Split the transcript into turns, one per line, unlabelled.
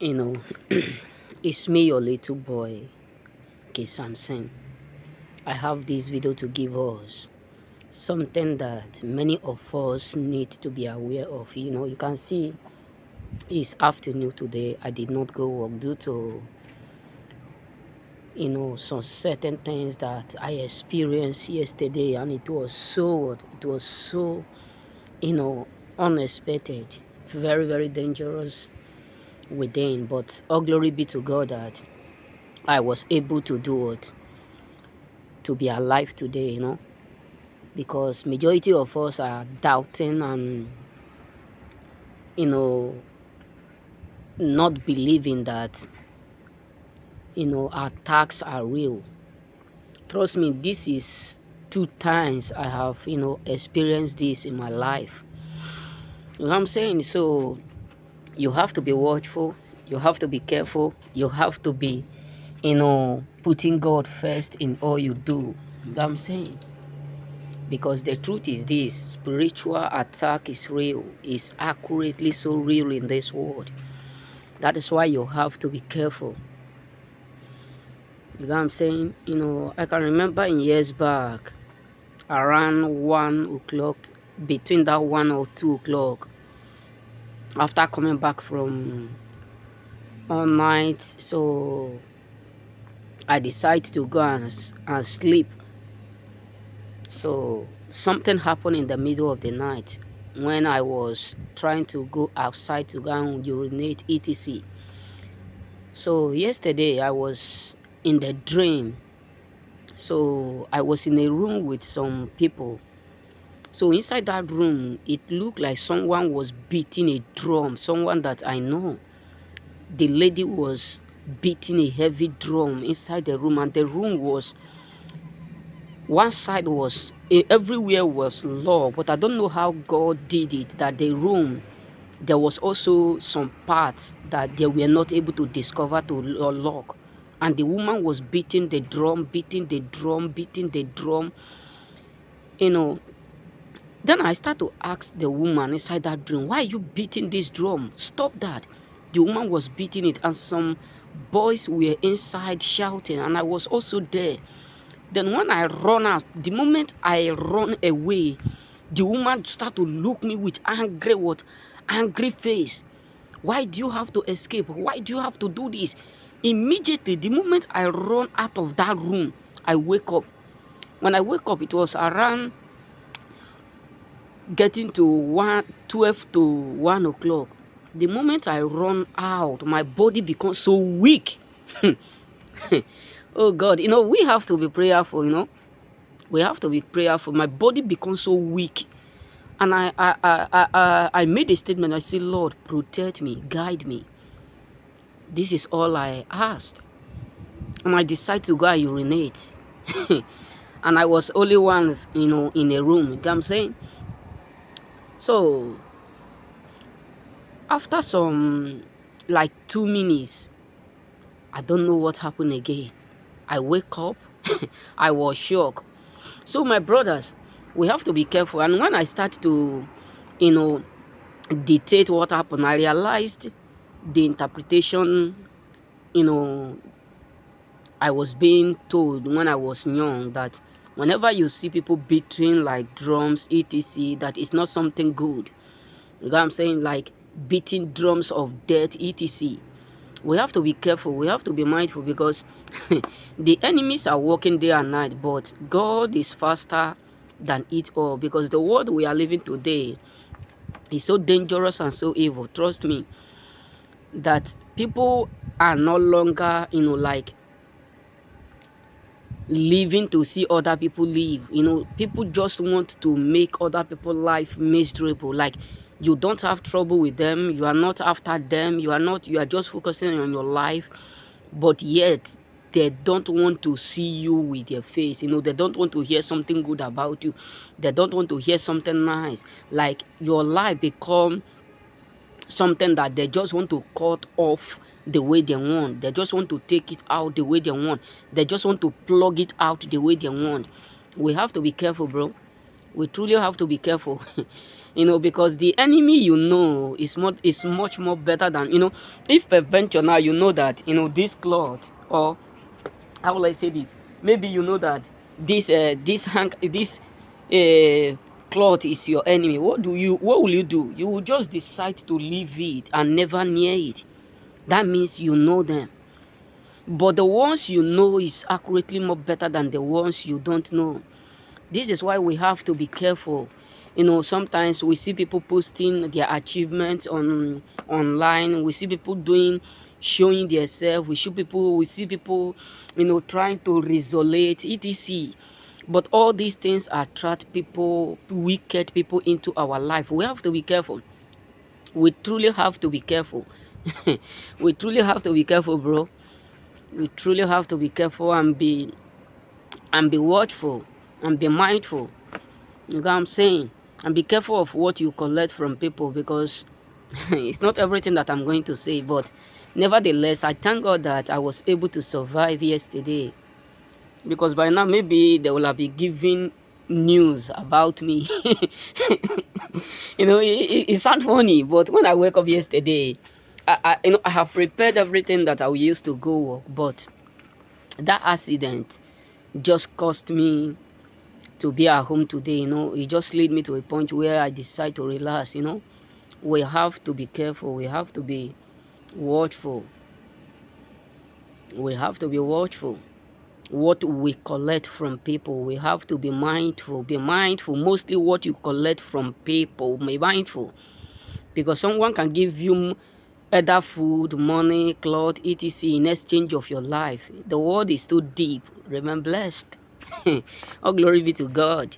You know, it's me, your little boy, K. Samson. I have this video to give us something that many of us need to be aware of. You can see it's afternoon today. I did not go work due to, some certain things that I experienced yesterday, and it was so, you know, unexpected, very, very dangerous within. But all glory be to God that I was able to do it, to be alive today, because majority of us are doubting and, you know, not believing that, attacks are real. Trust me, this is 2 times I have, experienced this in my life. You know what I'm saying? So you have to be watchful, you have to be careful, you have to be, putting God first in all you do. You know what I'm saying? Because the truth is this: spiritual attack is real, is accurately so real in this world. That is why you have to be careful. You know what I'm saying? I can remember in years back, around 1 o'clock, between that 1 or 2 o'clock, after coming back from all night, so I decided to go and sleep. So something happened in the middle of the night when I was trying to go outside to go and urinate, etc. So yesterday I was in the dream. So I was in a room with some people. So inside that room, it looked like someone was beating a drum, someone that I know. The lady was beating a heavy drum inside the room, and the room was, one side was, everywhere was locked, but I don't know how God did it, that the room, there was also some parts that they were not able to discover to lock. And the woman was beating the drum, beating the drum, beating the drum. Then I start to ask the woman inside that drum, why are you beating this drum? Stop that. The woman was beating it, and some boys were inside shouting, and I was also there. Then when I run out, the moment I run away, the woman start to look me with angry face. Why do you have to escape? Why do you have to do this? Immediately, the moment I run out of that room, I wake up. When I wake up, it was around getting to 12 to 1 o'clock. The moment I run out, my body becomes so weak. Oh God, we have to be prayerful, we have to be prayerful. My body becomes so weak. And I made a statement. I said, Lord, protect me, guide me. This is all I asked. And I decided to go and urinate. And I was only once, in a room. You know what I'm saying? So after some, like 2 minutes, I don't know what happened again. I wake up. I was shocked. So my brothers, we have to be careful. And when I start to, dictate what happened, I realized the interpretation, I was being told when I was young, that whenever you see people beating like drums, etc., that is not something good. You know what I'm saying? Like beating drums of death, etc. We have to be careful. We have to be mindful, because the enemies are working day and night, but God is faster than it all, because the world we are living today is so dangerous and so evil. Trust me, that people are no longer, like living to see other people live. People just want to make other people's life miserable. Like, you don't have trouble with them, you are not after them, you are just focusing on your life, but yet they don't want to see you with their face. They don't want to hear something good about you. They don't want to hear something nice. Like, your life become something that they just want to cut off the way they want. They just want to take it out the way they want. They just want to plug it out the way they want. We have to be careful, bro. We truly have to be careful. Because the enemy is much more better than, if peradventure now that, this cloth, or how will I say this? Maybe you know that this cloth is your enemy. What will you do? You will just decide to leave it and never near it. That means you know them. But the ones you know is accurately more better than the ones you don't know. This is why we have to be careful. Sometimes we see people posting their achievements online. We see people showing themselves. We see people, trying to isolate, etc. But all these things attract people, wicked people into our life. We have to be careful. We truly have to be careful. We truly have to be careful, bro. We truly have to be careful and be watchful and be mindful. You know what I'm saying? And be careful of what you collect from people, because it's not everything that I'm going to say, but nevertheless, I thank God that I was able to survive yesterday, because by now maybe they will have been giving news about me. It sounds funny, but when I woke up yesterday, I have prepared everything that I will use to go work, but that accident just cost me to be at home today. It just led me to a point where I decide to relax. We have to be careful. We have to be watchful. We have to be watchful. What we collect from people, we have to be mindful. Be mindful. Mostly what you collect from people, be mindful. Because someone can give you either food, money, cloth, etc. in exchange of your life. The world is too deep. Remain blessed. All glory be to God.